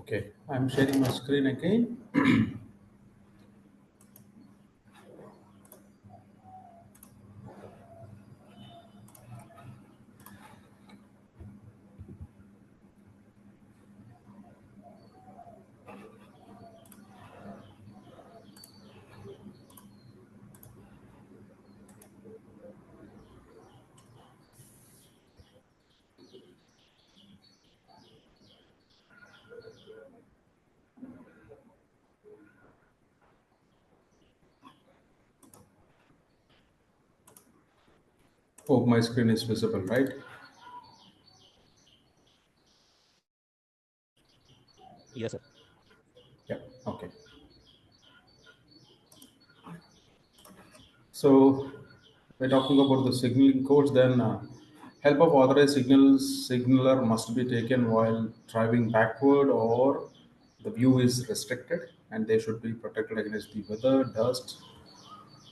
Okay, I'm sharing my screen again. Hope my screen is visible, right? Yes, sir. Yeah, okay. So we're talking about the signaling codes, then help of authorized signaler must be taken while driving backward or the view is restricted and they should be protected against the weather, dust,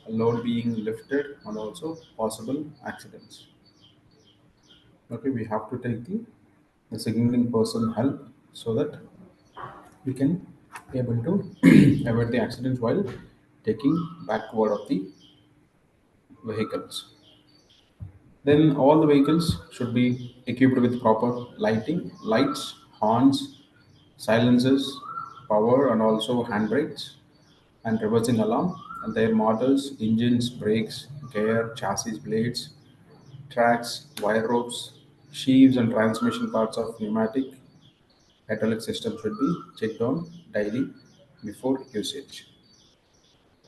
load being lifted and also possible accidents. Okay, we have to take the signaling person help so that we can able to avoid the accidents while taking backward of the vehicles. Then all the vehicles should be equipped with proper lighting, lights, horns, silencers, power, and also handbrakes and reversing alarm. And their motors, engines, brakes, gear, chassis, blades, tracks, wire ropes, sheaves, and transmission parts of pneumatic hydraulic system should be checked on daily before usage.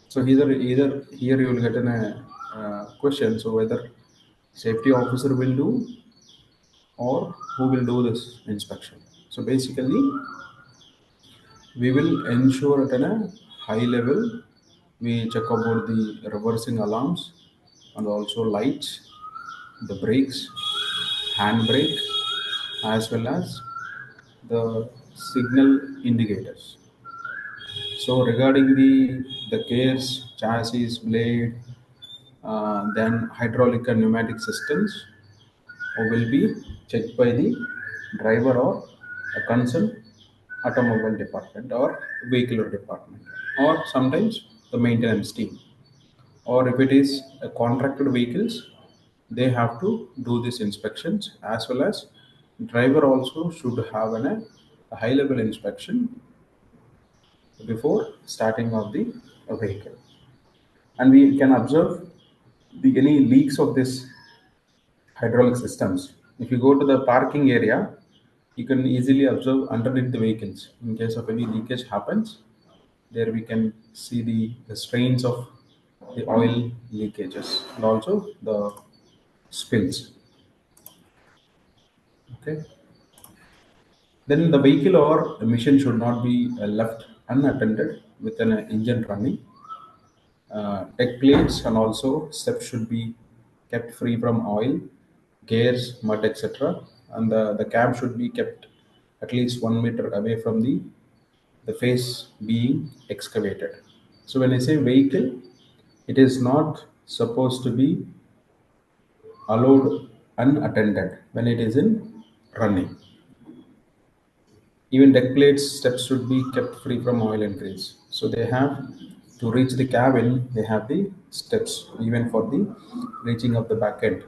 So either here you will get an question. So whether safety officer will do or who will do this inspection. So basically, we will ensure at a high level. We check about the reversing alarms and also lights, the brakes, handbrake, as well as the signal indicators. So regarding the gears, chassis, blade, then hydraulic and pneumatic systems will be checked by the driver or a concerned automobile department or vehicular department or sometimes the maintenance team. Or if it is a contracted vehicles, they have to do these inspections as well as driver also should have a high level inspection before starting of the vehicle. And we can observe the any leaks of this hydraulic systems. If you go to the parking area, you can easily observe underneath the vehicles. In case of any leakage happens, there we can see the strains of the oil leakages and also the spills. Okay. Then the vehicle or the machine should not be left unattended with an engine running. Deck plates and also steps should be kept free from oil, gears, mud, etc. And the cab should be kept at least 1 meter away from the face being excavated. So when I say vehicle, it is not supposed to be allowed unattended when it is in running. Even deck plates steps should be kept free from oil and grease. So they have to reach the cabin, they have the steps. Even for the reaching of the back end,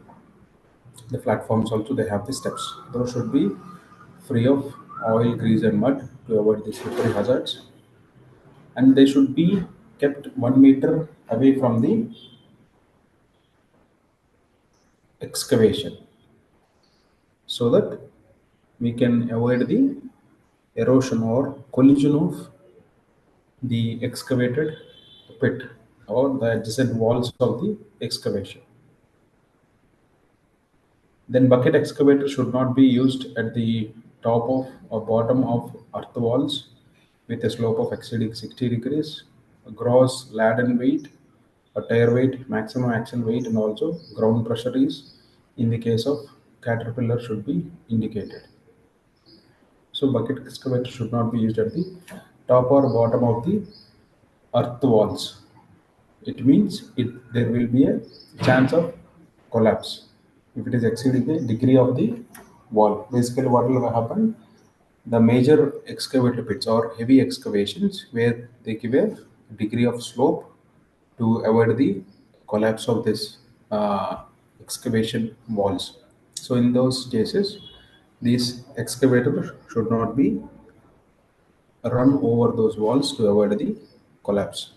the platforms also they have the steps. Those should be free of oil, grease, and mud to avoid the slippery hazards. And they should be kept 1 meter away from the excavation so that we can avoid the erosion or collision of the excavated pit or the adjacent walls of the excavation. Then bucket excavator should not be used at the top of or bottom of earth walls with a slope of exceeding 60 degrees, a gross laden weight, a tire weight, maximum axle weight, and also ground pressure is in the case of caterpillar should be indicated. So bucket excavator should not be used at the top or bottom of the earth walls. It means there will be a chance of collapse if it is exceeding the degree of the wall. Basically, what will happen? The major excavator pits are heavy excavations where they give a degree of slope to avoid the collapse of this excavation walls. So in those cases, these excavators should not be run over those walls to avoid the collapse.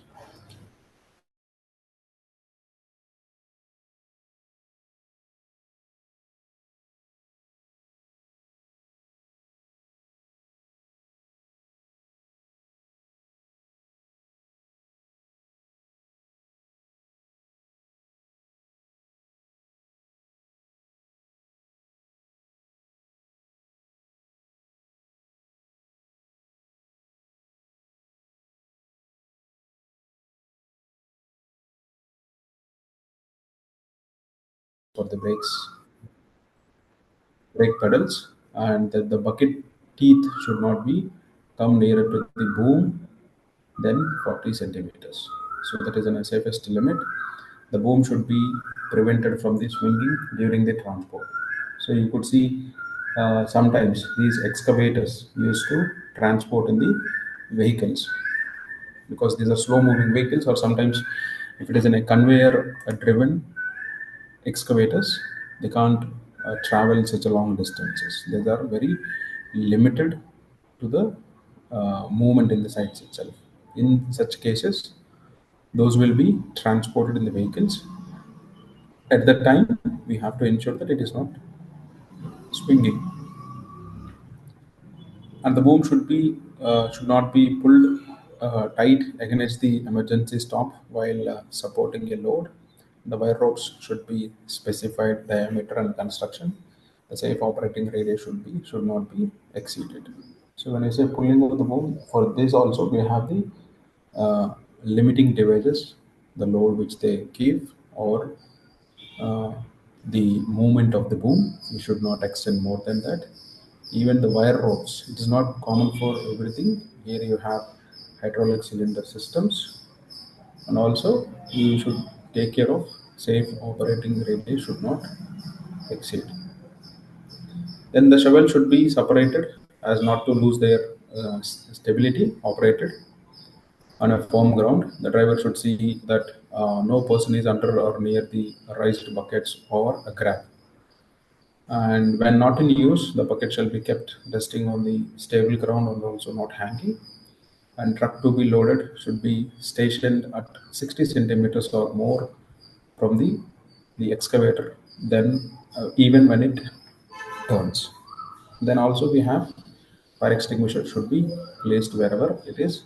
For the brake pedals, and that the bucket teeth should not be come nearer to the boom than 40 centimeters. So that is an safest limit. The boom should be prevented from the swinging during the transport. So you could see sometimes these excavators used to transport in the vehicles, because these are slow moving vehicles, or sometimes if it is in a conveyor driven excavators, they can't travel such a long distances. They are very limited to the movement in the sites itself. In such cases, those will be transported in the vehicles. At that time, we have to ensure that it is not swinging, and the boom should not be pulled tight against the emergency stop while supporting a load. The wire ropes should be specified diameter and construction. The safe operating radius should not be exceeded. So when I say pulling of the boom, for this also we have the limiting devices, the load which they give, or uh, the movement of the boom. We should not extend more than that. Even the wire ropes, it is not common for everything. Here you have hydraulic cylinder systems, and also you should take care of safe operating radius should not exceed. Then the shovel should be separated as not to lose their stability. Operated on a firm ground, the driver should see that no person is under or near the raised buckets or a grab. And when not in use, the bucket shall be kept resting on the stable ground and also not hanging. And truck to be loaded should be stationed at 60 centimeters or more from the excavator, then even when it turns. Then also we have fire extinguisher should be placed wherever it is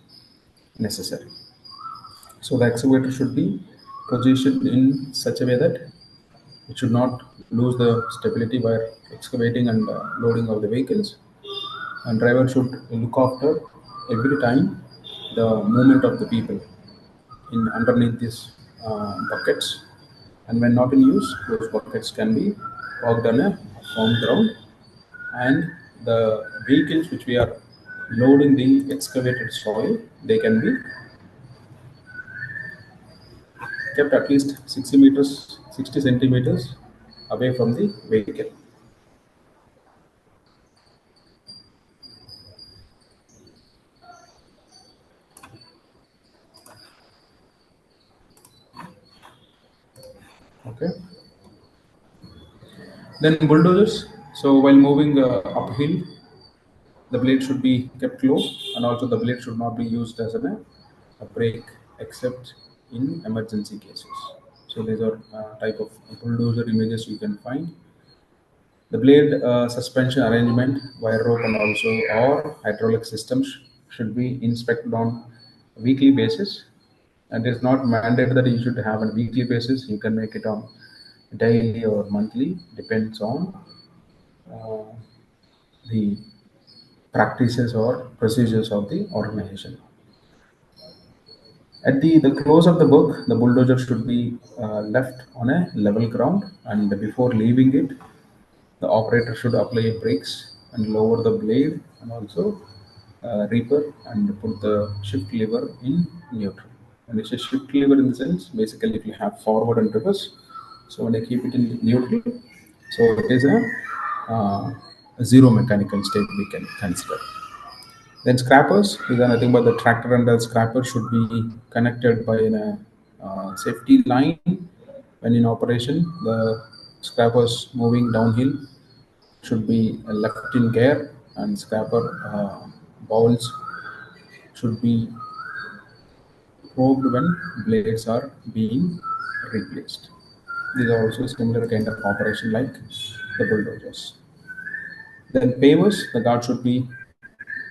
necessary. So the excavator should be positioned in such a way that it should not lose the stability while excavating and loading of the vehicles. And driver should look after every time the movement of the people in underneath these buckets. And when not in use, those buckets can be parked on a firm ground, and the vehicles which we are loading the excavated soil, they can be kept at least 60 meters, 60 centimeters away from the vehicle. Okay. Then bulldozers. So while moving uphill, the blade should be kept low, and also the blade should not be used as a brake except in emergency cases. So these are type of bulldozer images you can find. The blade suspension arrangement, wire rope, and also or hydraulic systems should be inspected on a weekly basis. And it's not mandated that you should have a weekly basis. You can make it on daily or monthly, depends on uh, the practices or procedures of the organization. At the close of the book, the bulldozer should be left on a level ground, and before leaving it, the operator should apply brakes and lower the blade, and also reaper and put the shift lever in neutral. And it's a shift lever in the sense basically it will have forward and reverse. So when I keep it in neutral, so it is a a zero mechanical state we can consider. Then scrappers, these are nothing but the tractor and the scrapper should be connected by a safety line. When in operation, the scrappers moving downhill should be left in gear, and scrapper bowls should be probed when blades are being replaced. These are also similar kind of operation like the bulldozers. Then pavers, the guard should be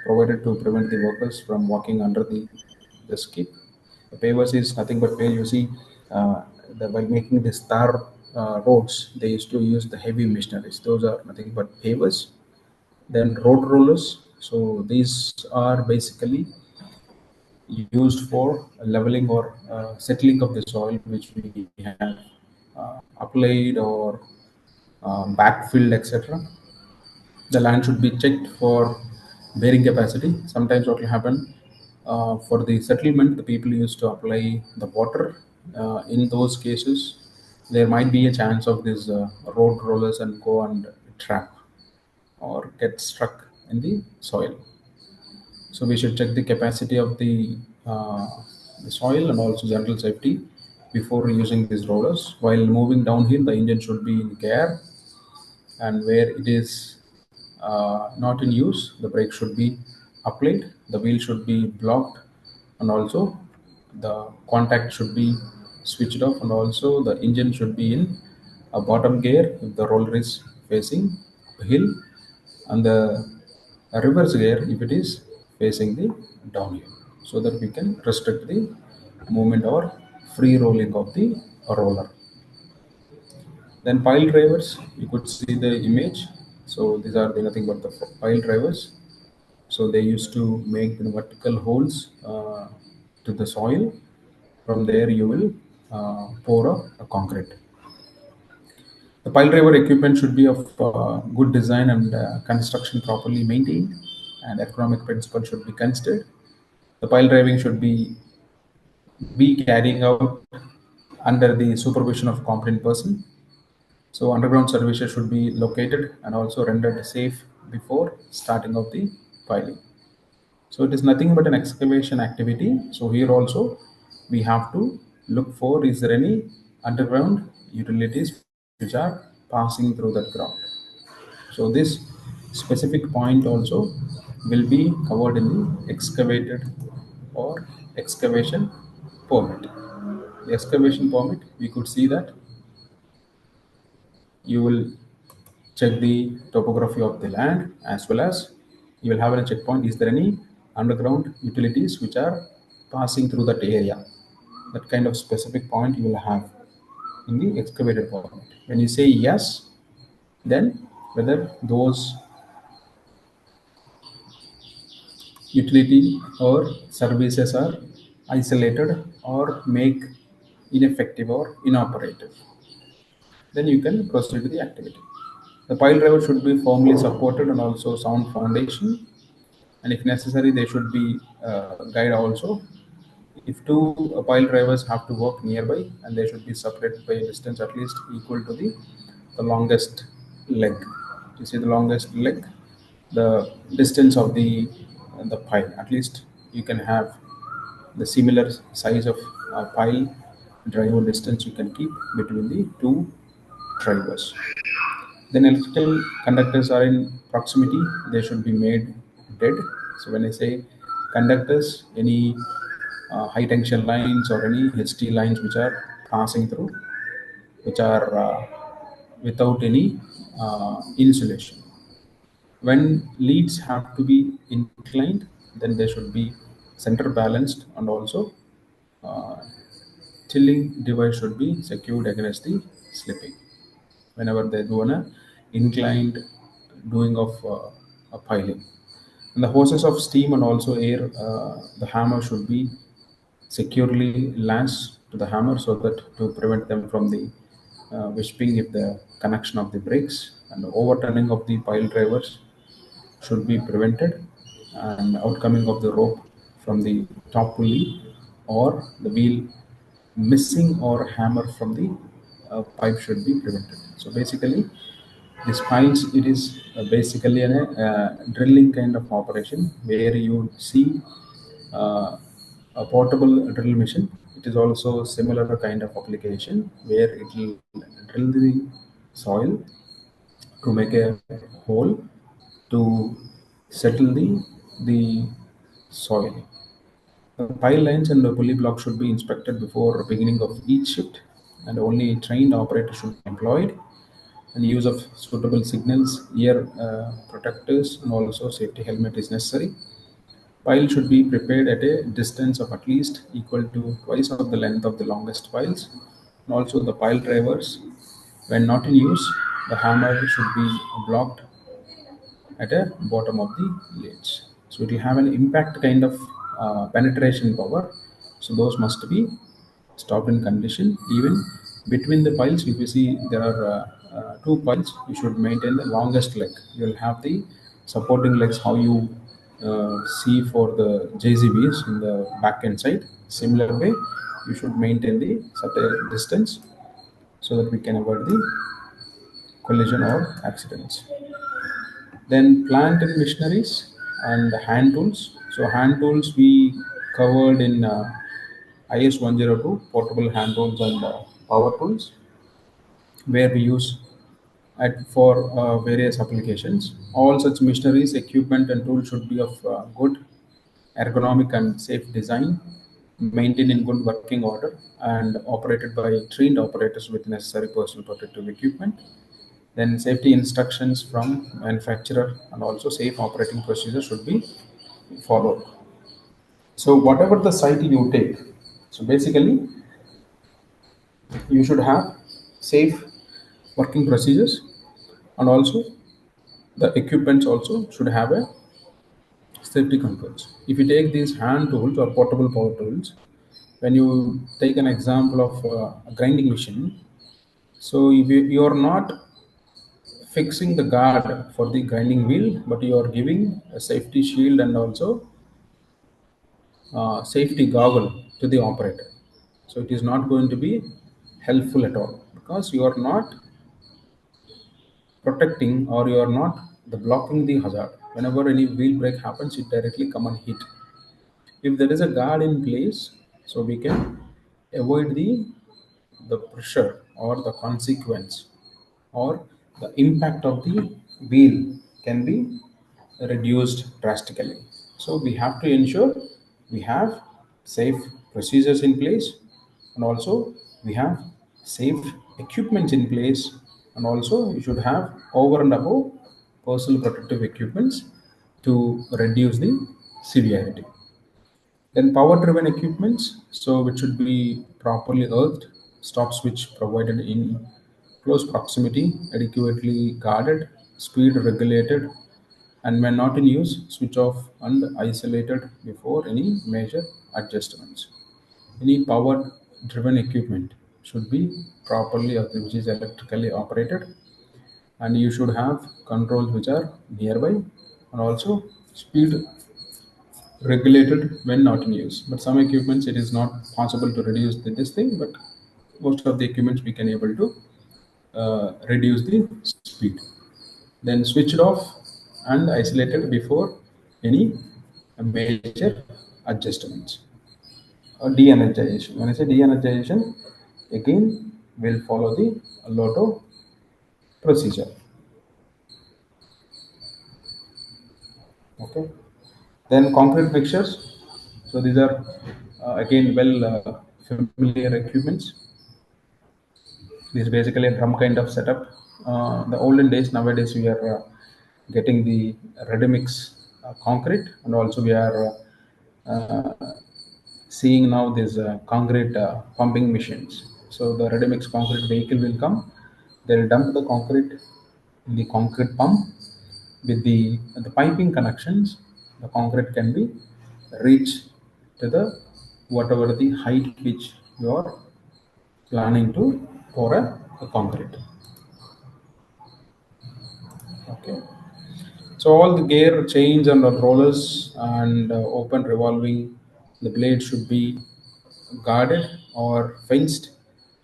provided to prevent the workers from walking under the skip. The pavers is nothing but where you see while making the tar roads, they used to use the heavy machineries. Those are nothing but pavers. Then road rollers. So these are basically used for leveling or settling of the soil which we have applied or backfilled, etc. The land should be checked for bearing capacity. Sometimes what will happen for the settlement, the people used to apply the water. In those cases, there might be a chance of these road rollers and go and trap or get stuck in the soil. So we should check the capacity of the soil and also general safety before using these rollers. While moving downhill, the engine should be in gear, and where it is not in use, the brake should be applied, the wheel should be blocked, and also the contact should be switched off, and also the engine should be in a bottom gear if the roller is facing hill, and the reverse gear if it is facing the downhill, so that we can restrict the movement or free rolling of the roller. Then pile drivers, you could see the image. So these are the nothing but the pile drivers. So they used to make the vertical holes to the soil. From there, you will pour a concrete. The pile driver equipment should be of good design and construction properly maintained, and economic principle should be considered. The pile driving should be carrying out under the supervision of competent person. So underground services should be located and also rendered safe before starting of the piling. So it is nothing but an excavation activity. So here also we have to look for, is there any underground utilities which are passing through that ground. So this specific point also will be covered in the excavated or excavation permit. The excavation permit, we could see that you will check the topography of the land, as well as you will have a checkpoint, is there any underground utilities which are passing through that area. That kind of specific point you will have in the excavated permit. When you say yes, then whether those utility or services are isolated or make ineffective or inoperative, then you can proceed with the activity. The pile driver should be firmly supported and also sound foundation, and if necessary, they should be guide also. If two pile drivers have to work nearby, and they should be separated by a distance at least equal to the longest leg. You see the longest leg, the distance of the pile. At least you can have the similar size of pile driver distance you can keep between the two drivers. Then electrical conductors are in proximity, they should be made dead. So when I say conductors, any high tension lines or any HT lines which are passing through, which are without any insulation. When leads have to be inclined, then they should be center balanced, and also uh, tilling device should be secured against the slipping whenever they do an inclined doing of a piling. And the hoses of steam and also air, the hammer should be securely lashed to the hammer so that to prevent them from the wisping if the connection of the brakes, and the overturning of the pile drivers should be prevented, and outcoming of the rope from the top pulley or the wheel missing or hammer from the pipe should be prevented. So basically, This piles, it is basically a drilling kind of operation where you see uh, a portable drill machine. It is also similar kind of application where it will drill the soil to make a hole to settle the soil. The pile lines and the pulley block should be inspected before beginning of each shift, and only trained operators should be employed. And use of suitable signals, ear protectors, and also safety helmet is necessary. Pile should be prepared at a distance of at least equal to twice of the length of the longest piles. And also the pile drivers, when not in use, the hammer should be blocked at the bottom of the blades. So it will have an impact kind of penetration power. So those must be stopped in condition. Even between the piles, if you see there are two piles, you should maintain the longest leg. You will have the supporting legs how you see for the JCBs in the back end side. Similar way, you should maintain the certain distance so that we can avoid the collision or accidents. Then plant and machineries and hand tools. So hand tools we covered in IS 102 portable hand tools and power tools where we use for various applications. All such machineries, equipment and tools should be of good ergonomic and safe design, maintained in good working order and operated by trained operators with necessary personal protective equipment. Then safety instructions from manufacturer and also safe operating procedures should be followed. So whatever the site you take, so basically you should have safe working procedures, and also the equipments also should have a safety controls. If you take these hand tools or portable power tools, when you take an example of a grinding machine, so if you are not fixing the guard for the grinding wheel, but you are giving a safety shield and also safety goggle to the operator. So it is not going to be helpful at all because you are not protecting or you are not the blocking the hazard. Whenever any wheel break happens, it directly come and hit. If there is a guard in place, so we can avoid the pressure or the consequence or the impact of the wheel can be reduced drastically. So we have to ensure we have safe procedures in place, and also we have safe equipments in place, and also we should have over and above personal protective equipments to reduce the severity. Then power driven equipments, so which should be properly earthed, stop switch provided in close proximity, adequately guarded, speed regulated, and when not in use, switch off and isolated before any major adjustments. Any power driven equipment should be properly, which is electrically operated, and you should have controls which are nearby, and also speed regulated when not in use. But some equipments it is not possible to reduce this thing, but most of the equipments we can able to reduce the speed. Then switched off and isolated before any major adjustments or de-energization. When I say de-energization, again we'll follow the Lotto procedure. Okay. Then concrete mixtures. So these are again well familiar equipments. This is basically a drum kind of setup. The olden days, nowadays we are getting the ready mix concrete, and also we are seeing now these concrete pumping machines. So the ready mix concrete vehicle will come. They'll dump the concrete in the concrete pump with the piping connections. The concrete can be reached to the whatever the height which you are planning to pour a concrete. Okay. So all the gear chains and the rollers and open revolving, the blade should be guarded or fenced.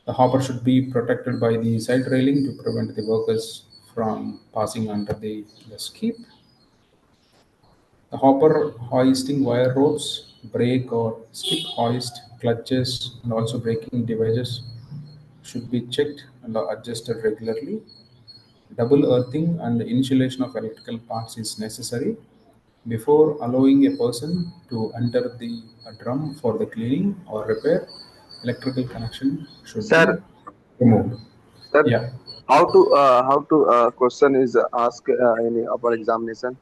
The hopper should be protected by the side railing to prevent the workers from passing under the skip. The hopper hoisting wire ropes, brake or skip hoist, clutches, and also braking devices should be checked and adjusted regularly. Double earthing and insulation of electrical parts is necessary before allowing a person to enter the drum for the cleaning or repair. Electrical connection should be Sir, removed. sir, Yeah. how to question is asked in our examination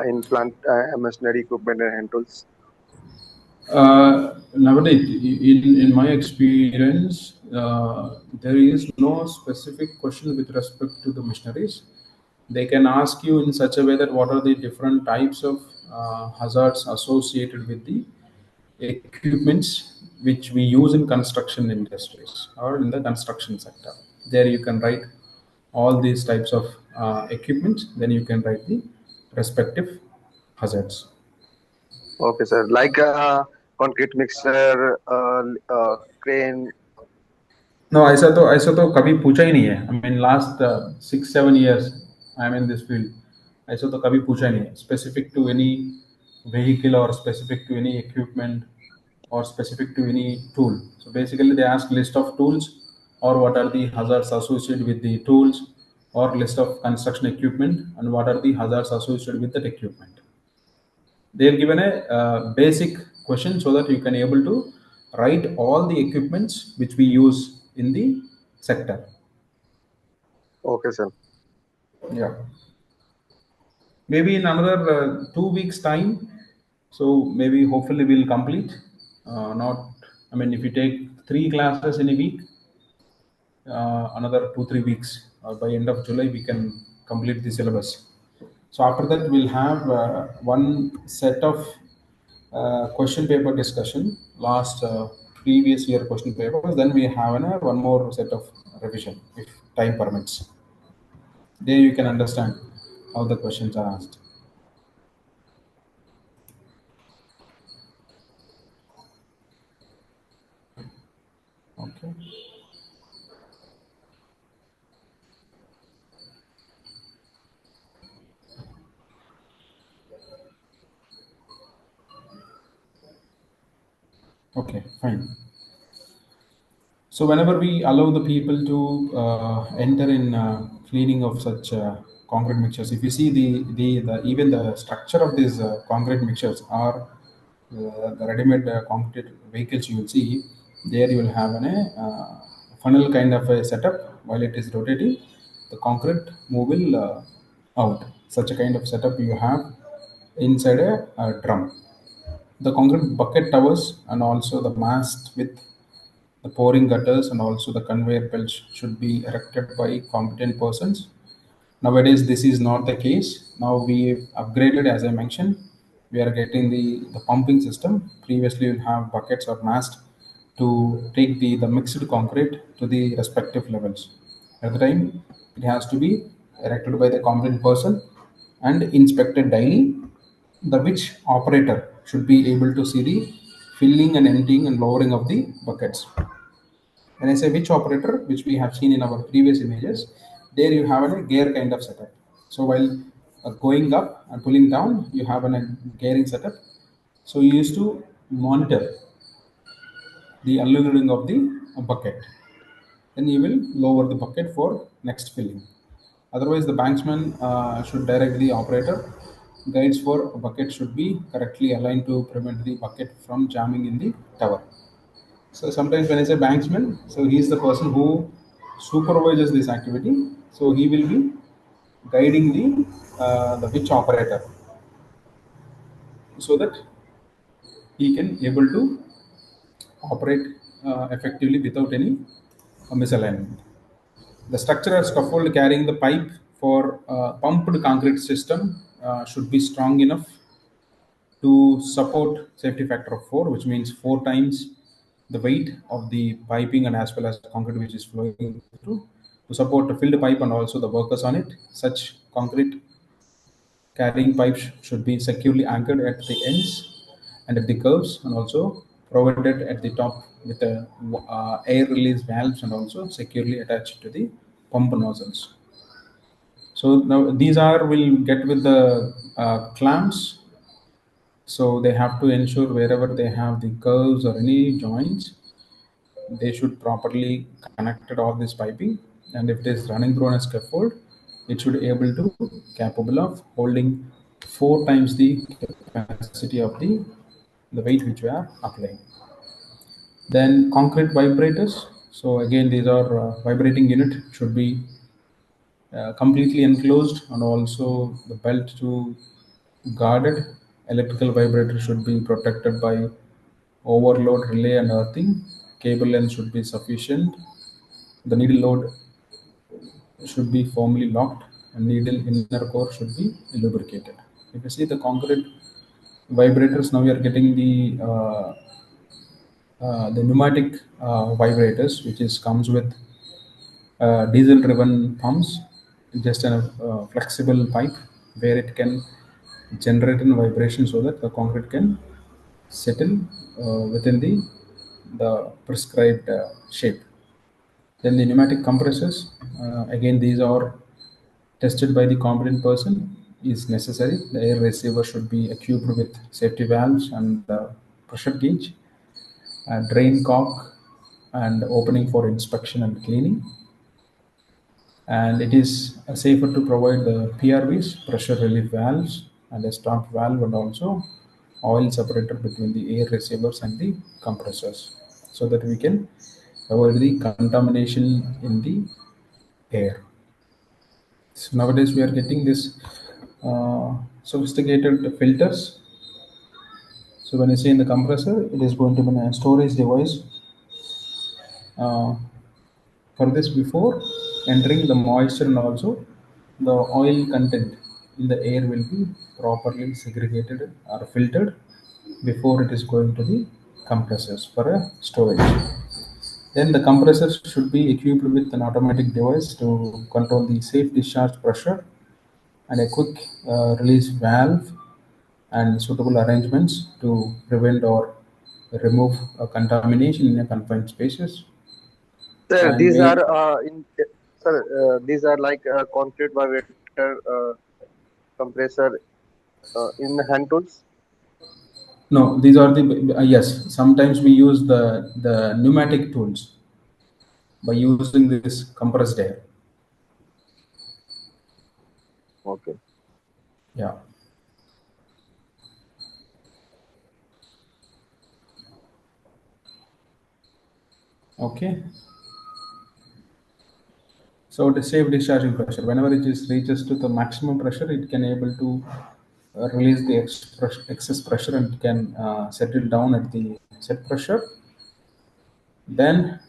in plant machinery equipment and hand tools. Nowadays, in my experience, there is no specific question with respect to the missionaries. They can ask you in such a way that what are the different types of hazards associated with the equipments which we use in construction industries or in the construction sector. There you can write all these types of equipment, then you can write the respective hazards. Okay, sir. Like concrete mixer, crane. No, ऐसा तो कभी पूछा ही नहीं है. I mean, last 6 7 years I am in this field. ऐसा तो कभी पूछा ही नहीं है. Specific to any vehicle or specific to any equipment or specific to any tool. So basically, they ask list of tools or what are the hazards associated with the tools or list of construction equipment and what are the hazards associated with that equipment. They've given a basic question so that you can able to write all the equipments which we use in the sector. Okay, sir. Yeah, maybe in another 2 weeks time, so maybe hopefully we'll complete. Not, I mean, if you take 3 classes in a week, another 2 3 weeks, or by end of July we can complete the syllabus. So after that we'll have one set of question paper discussion, last previous year question papers. Then we have one more set of revision if time permits. There you can understand how the questions are asked. Okay. Okay, fine. So whenever we allow the people to enter in cleaning of such concrete mixtures, if you see the even the structure of these concrete mixtures are the ready-made concrete vehicles, you will see there you will have funnel kind of a setup. While it is rotating, the concrete move will out. Such a kind of setup you have inside a drum. The concrete bucket towers and also the mast with the pouring gutters and also the conveyor belts should be erected by competent persons. Nowadays, this is not the case. Now we upgraded, as I mentioned, we are getting the pumping system. Previously, we have buckets or mast to take the mixed concrete to the respective levels. At the time, it has to be erected by the competent person and inspected daily. The which operator should be able to see the filling and emptying and lowering of the buckets. When I say which operator, which we have seen in our previous images, there you have a gear kind of setup. So while going up and pulling down, you have a gearing setup. So you used to monitor the unloading of the bucket. Then you will lower the bucket for next filling. Otherwise, the banksman should direct the operator. Guides for a bucket should be correctly aligned to prevent the bucket from jamming in the tower. So sometimes when I say banksman, so he is the person who supervises this activity. So he will be guiding the which operator so that he can able to operate effectively without any misalignment. The structural scaffold carrying the pipe for pumped concrete system should be strong enough to support safety factor of 4, which means 4 times the weight of the piping and as well as concrete which is flowing through to support the filled pipe and also the workers on it. Such concrete carrying pipes should be securely anchored at the ends and at the curves and also provided at the top with the air release valves and also securely attached to the pump nozzles. So now these are will get with the clamps. So they have to ensure wherever they have the curves or any joints, they should properly connected all this piping. And if it is running through on a scaffold, it should be able to capable of holding 4 times the capacity of the weight which we are applying. Then concrete vibrators. So again, these are vibrating unit should be completely enclosed, and also the belt to guarded. Electrical vibrator should be protected by overload relay and earthing. Cable length should be sufficient. The needle load should be firmly locked, and needle inner core should be lubricated. If you see the concrete vibrators, now we are getting the pneumatic vibrators, which is comes with diesel driven pumps, just a flexible pipe where it can generate a vibration so that the concrete can settle within the prescribed shape. Then the pneumatic compressors, again these are tested by the competent person is necessary. The air receiver should be equipped with safety valves and pressure gauge, drain cock, and opening for inspection and cleaning. And it is safer to provide the PRVs, pressure relief valves, and a stop valve, and also oil separator between the air receivers and the compressors, so that we can avoid the contamination in the air. So nowadays we are getting this sophisticated filters. So when you say in the compressor, it is going to be a storage device. Uh, for this, before entering the moisture and also the oil content in the air will be properly segregated or filtered before it is going to the compressors for a storage. Then the compressors should be equipped with an automatic device to control the safe discharge pressure, and a quick release valve, and suitable arrangements to prevent or remove contamination in a confined spaces. Sir, And these are where sir, these are like concrete vibrator compressor in hand tools. no, these are the yes. Sometimes we use the pneumatic tools by using this compressed air. Okay. Yeah. Okay. So the safe discharging pressure, whenever it is reaches to the maximum pressure, it can able to release the excess pressure, and can settle down at the set pressure. Then,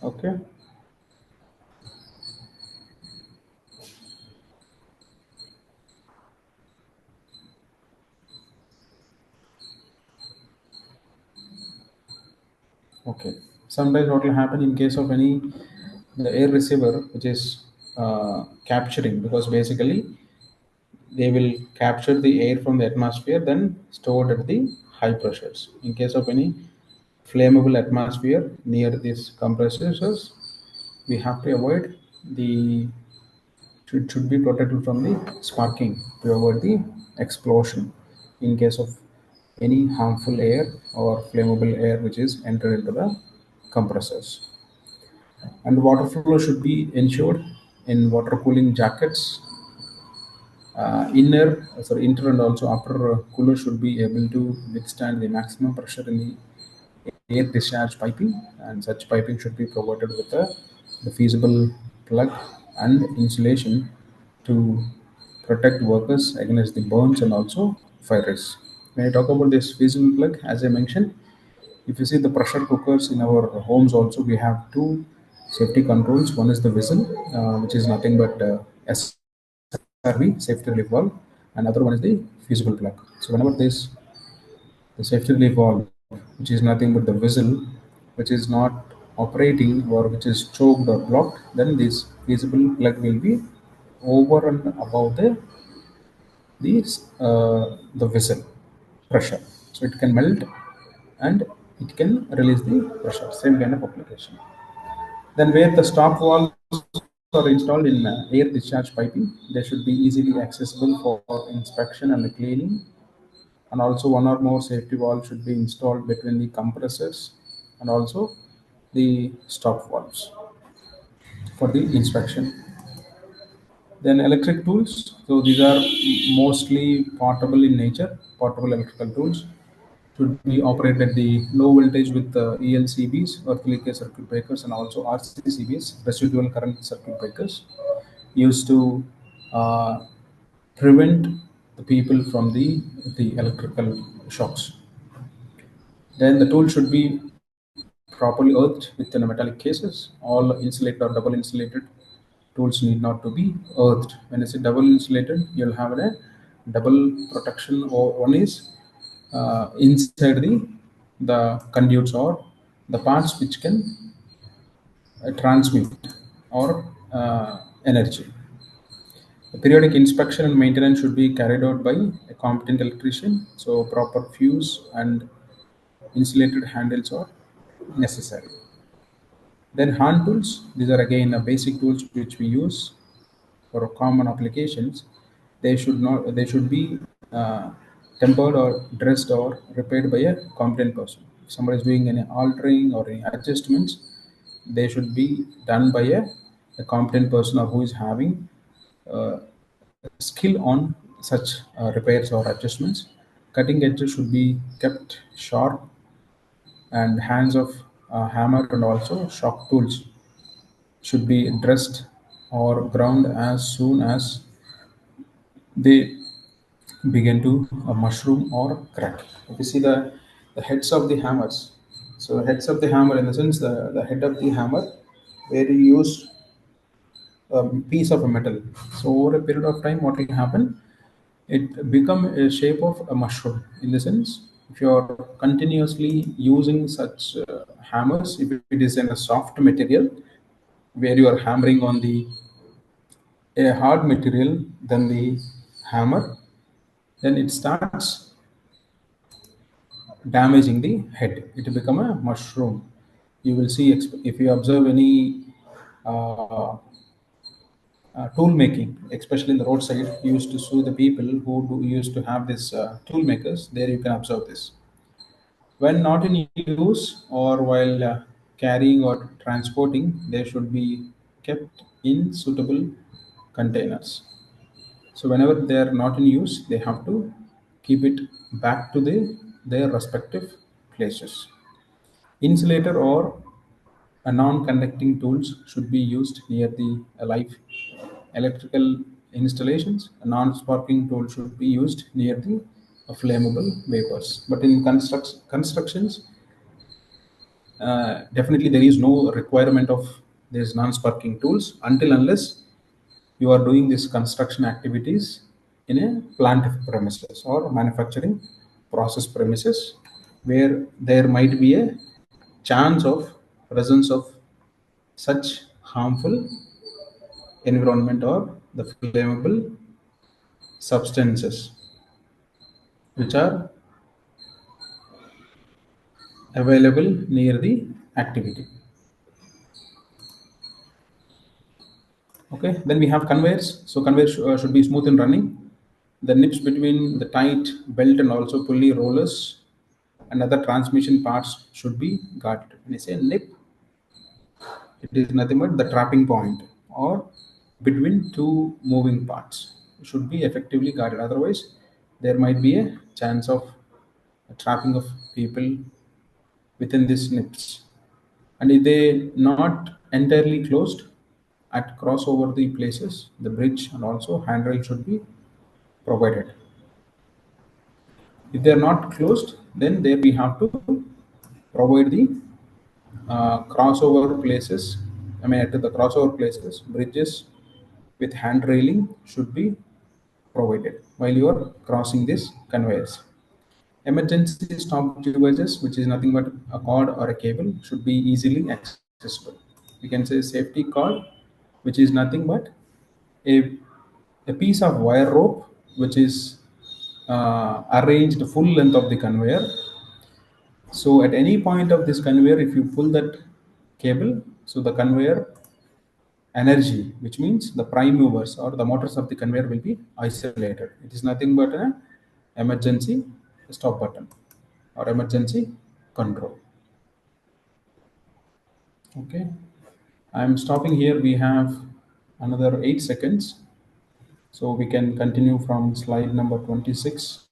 okay, okay. Sometimes what will happen in case of any the air receiver which is capturing, because basically they will capture the air from the atmosphere, then stored at the high pressures. In case of any flammable atmosphere near these compressors, we have to avoid the should be protected from the sparking to avoid the explosion in case of any harmful air or flammable air which is entered into the compressors. And water flow should be ensured in water cooling jackets. Inner and also upper cooler should be able to withstand the maximum pressure in the air discharge piping, and such piping should be provided with the feasible plug and insulation to protect workers against the burns and also fire risks. When I talk about this feasible plug, as I mentioned, if you see the pressure cookers in our homes, also we have two safety controls. One is the whistle, which is nothing but SRV, safety relief valve, and other one is the fusible plug. So whenever this the safety relief valve, which is nothing but the whistle, which is not operating or which is choked or blocked, then this fusible plug will be over and above the vessel pressure, so it can melt and it can release the pressure. Same kind of application. Then where the stop valves are installed in air discharge piping, they should be easily accessible for inspection and cleaning. And also one or more safety valves should be installed between the compressors and also the stop valves for the inspection. Then electric tools. So these are mostly portable in nature. Portable electrical tools should be operated at the low voltage with ELCBs, earth leakage circuit breakers, and also RCCBs, residual current circuit breakers, used to uh, prevent the people from the electrical shocks. Then the tool should be properly earthed within a metallic cases. All insulated or double insulated tools need not to be earthed. When I say double insulated, you'll have a double protection, or one is inside the conduits or the parts which can transmit or energy. The periodic inspection and maintenance should be carried out by a competent electrician. So proper fuse and insulated handles are necessary. Then hand tools. These are again basic tools which we use for common applications. They should not. They should be tempered or dressed or repaired by a competent person. If somebody is doing any altering or any adjustments, they should be done by a competent person or who is having uh, skill on such repairs or adjustments. Cutting edges should be kept sharp, and hands of hammer and also shock tools should be dressed or ground as soon as they begin to mushroom or crack. If you see the heads of the hammers, so heads of the hammer in the sense the head of the hammer where you use a piece of a metal. So over a period of time, what will happen? It become a shape of a mushroom. In the sense, if you are continuously using such hammers, if it is in a soft material where you are hammering on the a hard material than the hammer, then it starts damaging the head. It will become a mushroom. You will see if you observe any uh, tool making, especially in the roadside, you used to see the people who used to have this tool makers. There you can observe this. When not in use or while carrying or transporting, they should be kept in suitable containers. So whenever they are not in use, they have to keep it back to their respective places. Insulator or a non-conducting tools should be used near the live electrical installations. A non-sparking tool should be used near the flammable vapors. But in constructions, definitely there is no requirement of these non-sparking tools until unless you are doing these construction activities in a plant premises or manufacturing process premises where there might be a chance of presence of such harmful environment or the flammable substances which are available near the activity. Okay, then we have conveyors. So conveyors should be smooth and running. The nips between the tight belt and also pulley rollers and other transmission parts should be guarded. When I say nip, it is nothing but the trapping point or between two moving parts. It should be effectively guarded. Otherwise, there might be a chance of trapping of people within these nips. And if they not entirely closed at crossover the places, the bridge and also handrail should be provided. If they are not closed, then there we have to provide the crossover places. I mean, at the crossover places, bridges with hand railing should be provided while you are crossing these conveyors. Emergency stop devices, which is nothing but a cord or a cable, should be easily accessible. We can say safety cord, which is nothing but a, a piece of wire rope which is arranged full length of the conveyor. So at any point of this conveyor, if you pull that cable, So the conveyor energy, which means the prime movers or the motors of the conveyor will be isolated. It is nothing but an emergency stop button or emergency control. Okay, I'm stopping here. We have another 8 seconds, so we can continue from slide number 26.